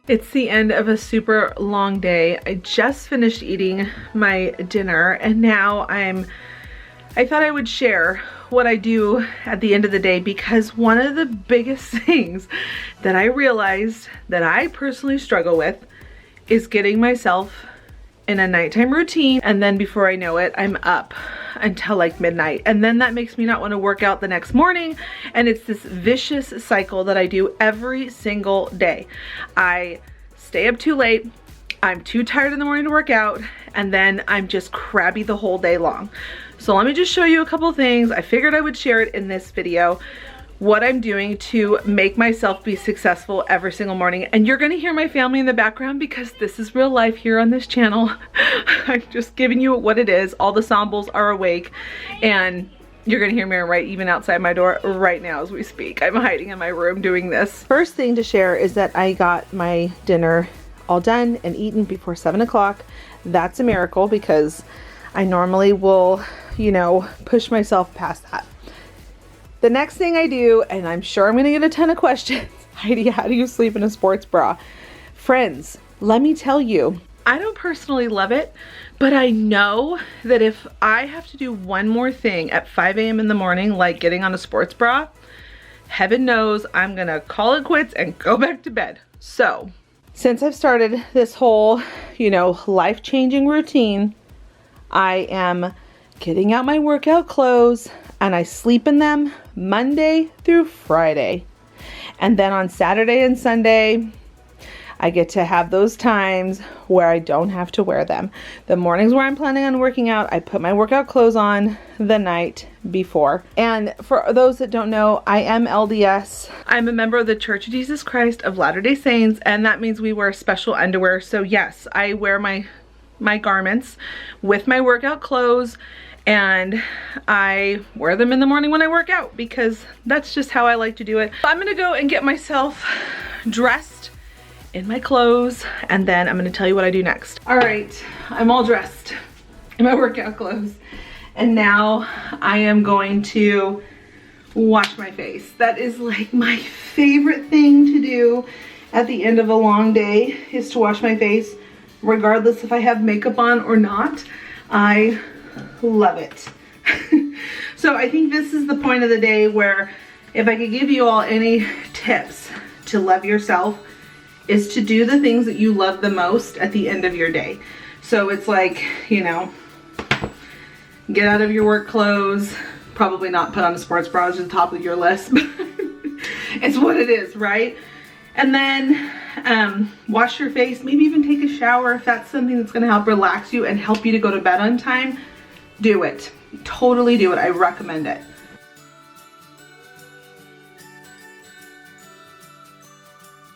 It's the end of a super long day. I just finished eating my dinner and now I thought I would share what I do at the end of the day, because one of the biggest things that I realized that I personally struggle with is getting myself in a nighttime routine, and then before I know it, I'm up until like midnight, and then that makes me not want to work out the next morning, and it's this vicious cycle that I do every single day. I stay up too late, I'm too tired in the morning to work out, and then I'm just crabby the whole day long. So let me just show you a couple things. I figured I would share it in this video, what I'm doing to make myself be successful every single morning. And you're gonna hear my family in the background because this is real life here on this channel. I'm just giving you what it is. All the Sonbouls are awake and you're gonna hear me right even outside my door right now as we speak. I'm hiding in my room doing this. First thing to share is that I got my dinner all done and eaten before 7 o'clock. That's a miracle because I normally will, you know, push myself past that. The next thing I do, and I'm sure I'm gonna get a ton of questions, Heidi, how do you sleep in a sports bra? Friends, let me tell you, I don't personally love it, but I know that if I have to do one more thing at 5 a.m. in the morning, like getting on a sports bra, heaven knows I'm gonna call it quits and go back to bed. So, since I've started this whole, you know, life-changing routine, I am getting out my workout clothes and I sleep in them Monday through Friday. And then on Saturday and Sunday, I get to have those times where I don't have to wear them. The mornings where I'm planning on working out, I put my workout clothes on the night before. And for those that don't know, I am LDS. I'm a member of the Church of Jesus Christ of Latter-day Saints, and that means we wear special underwear. So yes, I wear my garments with my workout clothes, and I wear them in the morning when I work out because that's just how I like to do it. I'm gonna go and get myself dressed in my clothes, and then I'm gonna tell you what I do next. All right, I'm all dressed in my workout clothes, and now I am going to wash my face. That is like my favorite thing to do at the end of a long day, is to wash my face, regardless if I have makeup on or not. I love it. So I think this is the point of the day where if I could give you all any tips to love yourself, is to do the things that you love the most at the end of your day. So it's like, you know, get out of your work clothes, probably not put on a sports bra at the top of your list, but it's what it is, right? And then wash your face, maybe even take a shower if that's something that's gonna help relax you and help you to go to bed on time. Do it. Totally do it. I recommend it.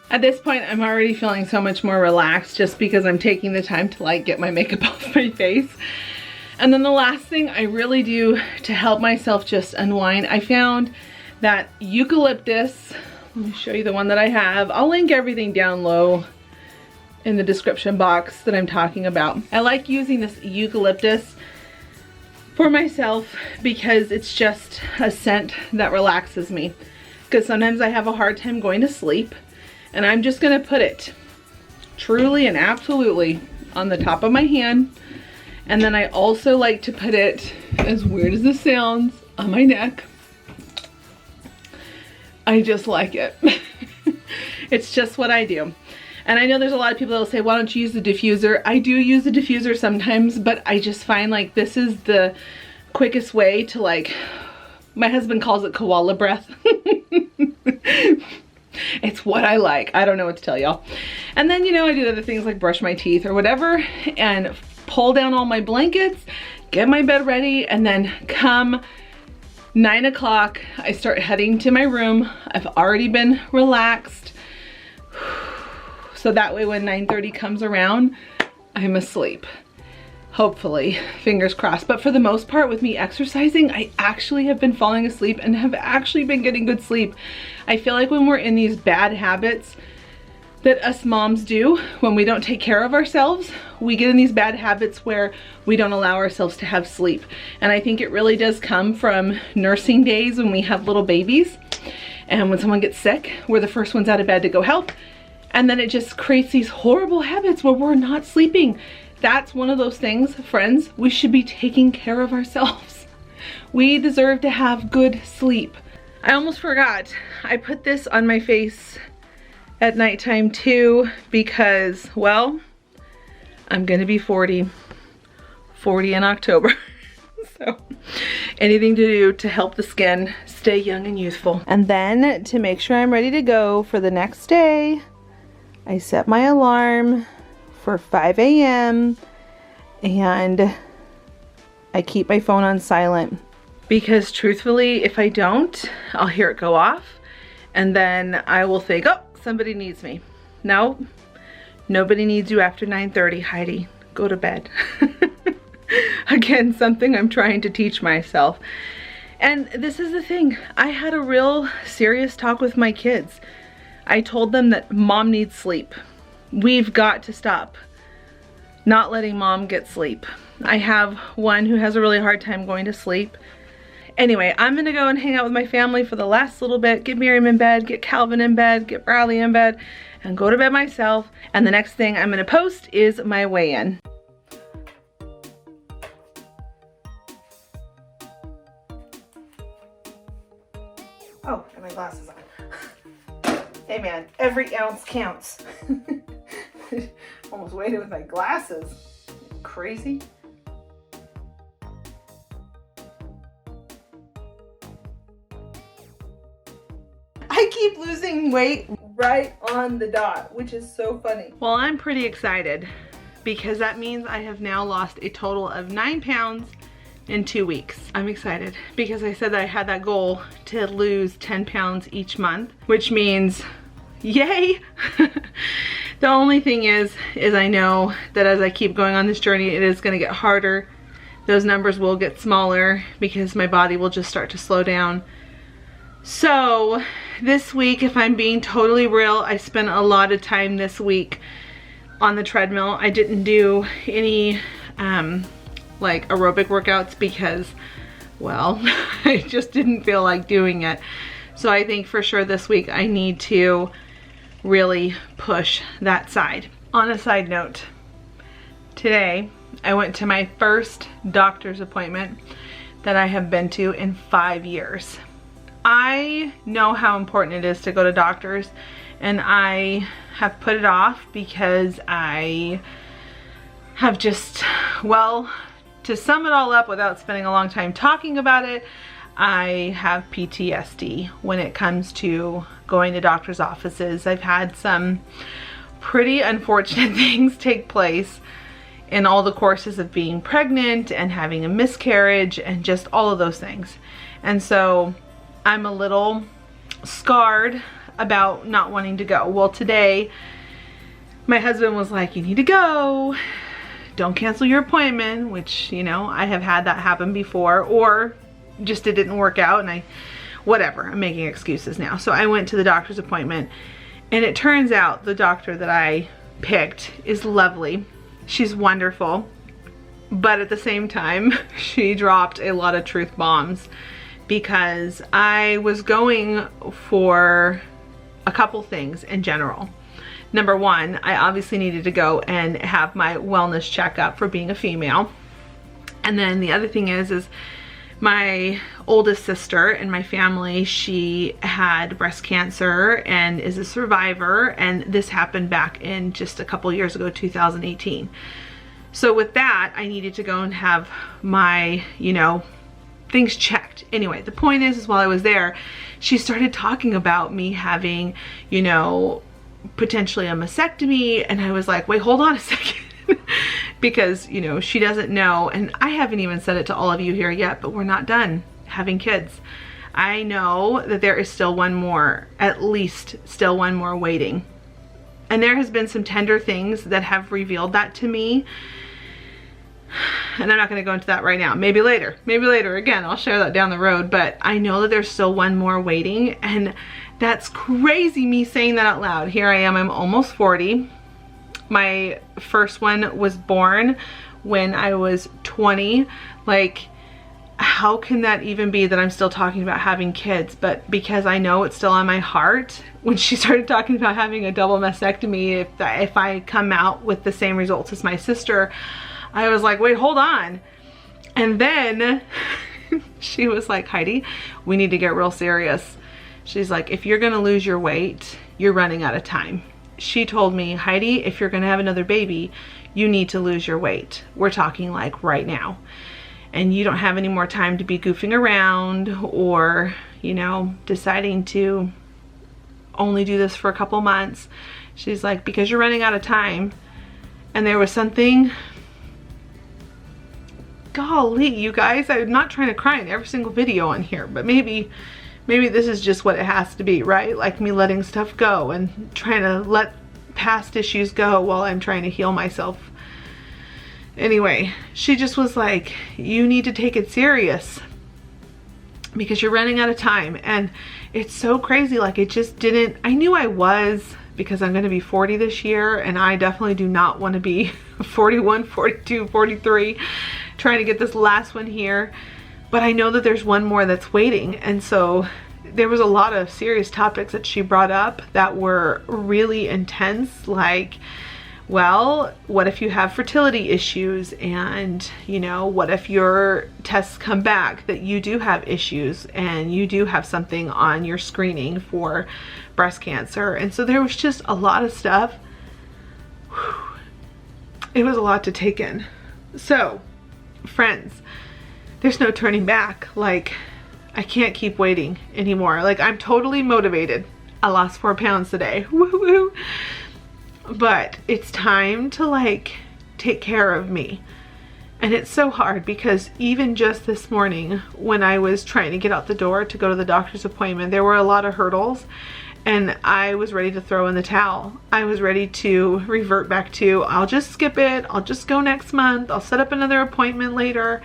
At this point, I'm already feeling so much more relaxed just because I'm taking the time to like get my makeup off my face. And then the last thing I really do to help myself just unwind, I found that eucalyptus, let me show you the one that I have. I'll link everything down low in the description box that I'm talking about. I like using this eucalyptus for myself because it's just a scent that relaxes me. Because sometimes I have a hard time going to sleep, and I'm just gonna put it truly and absolutely on the top of my hand. And then I also like to put it, as weird as this sounds, on my neck. I just like it. It's just what I do. And I know there's a lot of people that will say, why don't you use the diffuser? I do use the diffuser sometimes, but I just find like this is the quickest way to, like, my husband calls it koala breath. It's what I like. I don't know what to tell y'all. And then, you know, I do other things like brush my teeth or whatever and pull down all my blankets, get my bed ready, and then come 9 o'clock, I start heading to my room. I've already been relaxed. So that way when 9:30 comes around, I'm asleep. Hopefully, fingers crossed. But for the most part, with me exercising, I actually have been falling asleep and have actually been getting good sleep. I feel like when we're in these bad habits that us moms do, when we don't take care of ourselves, we get in these bad habits where we don't allow ourselves to have sleep. And I think it really does come from nursing days when we have little babies. And when someone gets sick, we're the first ones out of bed to go help. And then it just creates these horrible habits where we're not sleeping. That's one of those things, friends, we should be taking care of ourselves. We deserve to have good sleep. I almost forgot, I put this on my face at nighttime too because, well, I'm gonna be 40 in October. So anything to do to help the skin stay young and youthful. And then to make sure I'm ready to go for the next day, I set my alarm for 5 a.m. and I keep my phone on silent because truthfully, if I don't, I'll hear it go off and then I will think, oh, somebody needs me. No, nobody needs you after 9:30, Heidi. Go to bed. Again, something I'm trying to teach myself. And this is the thing, I had a real serious talk with my kids. I told them that mom needs sleep. We've got to stop not letting mom get sleep. I have one who has a really hard time going to sleep. Anyway, I'm gonna go and hang out with my family for the last little bit, get Miriam in bed, get Calvin in bed, get Bradley in bed, and go to bed myself. And the next thing I'm gonna post is my weigh-in. Oh, and my glasses on. Hey man, every ounce counts. Almost weighed it with my glasses. Crazy. I keep losing weight right on the dot, which is so funny. Well, I'm pretty excited because that means I have now lost a total of 9 pounds in 2 weeks. I'm excited because I said that I had that goal to lose 10 pounds each month, which means yay. The only thing is I know that as I keep going on this journey, it is gonna get harder. Those numbers will get smaller because my body will just start to slow down. So this week, if I'm being totally real, I spent a lot of time this week on the treadmill. I didn't do any like aerobic workouts because, well, I just didn't feel like doing it. So I think for sure this week I need to really push that side. On a side note, today I went to my first doctor's appointment that I have been to in 5 years. I know how important it is to go to doctors, and I have put it off because I have just, well, to sum it all up without spending a long time talking about it, I have PTSD when it comes to going to doctor's offices. I've had some pretty unfortunate things take place in all the courses of being pregnant and having a miscarriage and just all of those things. And so I'm a little scarred about not wanting to go. Well, today my husband was like, you need to go. Don't cancel your appointment, which, you know, I have had that happen before, or just it didn't work out and whatever, I'm making excuses now. So I went to the doctor's appointment and it turns out the doctor that I picked is lovely. She's wonderful, but at the same time, she dropped a lot of truth bombs because I was going for a couple things in general. Number one, I obviously needed to go and have my wellness checkup for being a female. And then the other thing is my oldest sister in my family, she had breast cancer and is a survivor, and this happened back in just a couple years ago, 2018. So with that, I needed to go and have my, you know, things checked. Anyway, the point is while I was there, she started talking about me having, you know, potentially a mastectomy, and I was like, wait, hold on a second. Because, you know, she doesn't know, and I haven't even said it to all of you here yet, but we're not done having kids. I know that there is still one more, at least still one more waiting. And there has been some tender things that have revealed that to me. And I'm not going to go into that right now. Maybe later. Maybe later. Again, I'll share that down the road. But I know that there's still one more waiting. And that's crazy me saying that out loud. Here I am. I'm almost 40. My first one was born when I was 20. Like, how can that even be that I'm still talking about having kids? But because I know it's still on my heart, when she started talking about having a double mastectomy, if I come out with the same results as my sister, I was like, wait, hold on. And then she was like, Heidi, we need to get real serious. She's like, if you're gonna lose your weight, you're running out of time. She told me, Heidi, if you're gonna have another baby, you need to lose your weight. We're talking like right now. And you don't have any more time to be goofing around or, you know, deciding to only do this for a couple months. She's like, because you're running out of time. And there was something, golly, you guys, I'm not trying to cry in every single video on here, but maybe this is just what it has to be, right? Like me letting stuff go and trying to let past issues go while I'm trying to heal myself. Anyway, she just was like, you need to take it serious because you're running out of time. And it's so crazy. Like it just didn't, I knew I was, because I'm going to be 40 this year, and I definitely do not want to be 41, 42, 43 trying to get this last one here. But I know that there's one more that's waiting. And so there was a lot of serious topics that she brought up that were really intense, like, well, what if you have fertility issues, and, you know, what if your tests come back that you do have issues and you do have something on your screening for breast cancer. And so there was just a lot of stuff. It was a lot to take in. So, friends, there's no turning back. Like, I can't keep waiting anymore. Like, I'm totally motivated. I lost 4 pounds today. Woo-woo. But it's time to like take care of me. And it's so hard because even just this morning when I was trying to get out the door to go to the doctor's appointment, there were a lot of hurdles and I was ready to throw in the towel. I was ready to revert back to, I'll just skip it. I'll just go next month. I'll set up another appointment later.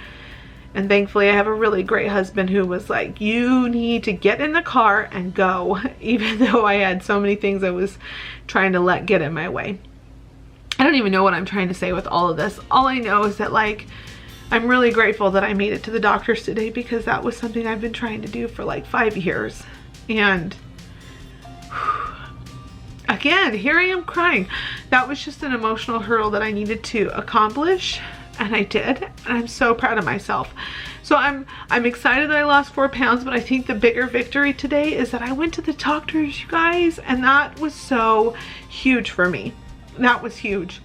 And thankfully I have a really great husband who was like, you need to get in the car and go, even though I had so many things I was trying to let get in my way. I don't even know what I'm trying to say with all of this. All I know is that, like, I'm really grateful that I made it to the doctor's today, because that was something I've been trying to do for like 5 years. And again, here I am crying. That was just an emotional hurdle that I needed to accomplish. And I did, and I'm so proud of myself. So I'm excited that I lost 4 pounds, but I think the bigger victory today is that I went to the doctors, you guys, and that was so huge for me. That was huge.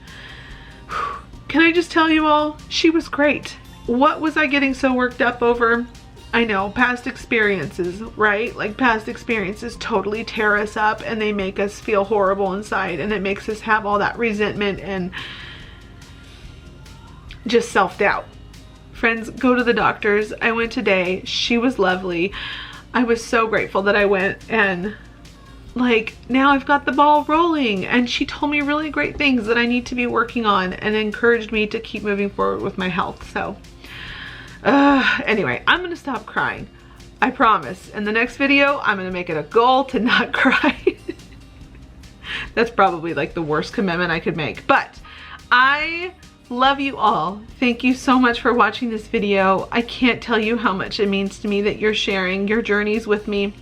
Can I just tell you all, she was great. What was I getting so worked up over? I know, past experiences, right? Like, past experiences totally tear us up and they make us feel horrible inside, and it makes us have all that resentment and just self-doubt. Friends, go to the doctors. I went today. She was lovely. I was so grateful that I went, and like, now I've got the ball rolling, and she told me really great things that I need to be working on and encouraged me to keep moving forward with my health. So anyway, I'm gonna stop crying. I promise. In the next video, I'm gonna make it a goal to not cry. That's probably like the worst commitment I could make, but I love you all. Thank you so much for watching this video. I can't tell you how much it means to me that you're sharing your journeys with me.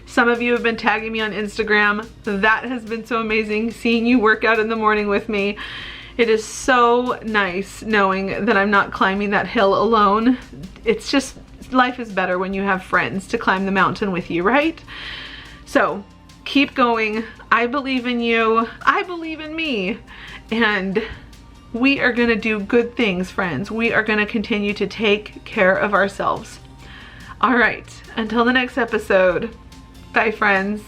Some of you have been tagging me on Instagram. That has been so amazing, seeing you work out in the morning with me. It is so nice knowing that I'm not climbing that hill alone. It's just, life is better when you have friends to climb the mountain with you, right? So keep going. I believe in you. I believe in me. And we are gonna do good things, friends. We are gonna continue to take care of ourselves. All right, until the next episode. Bye, friends.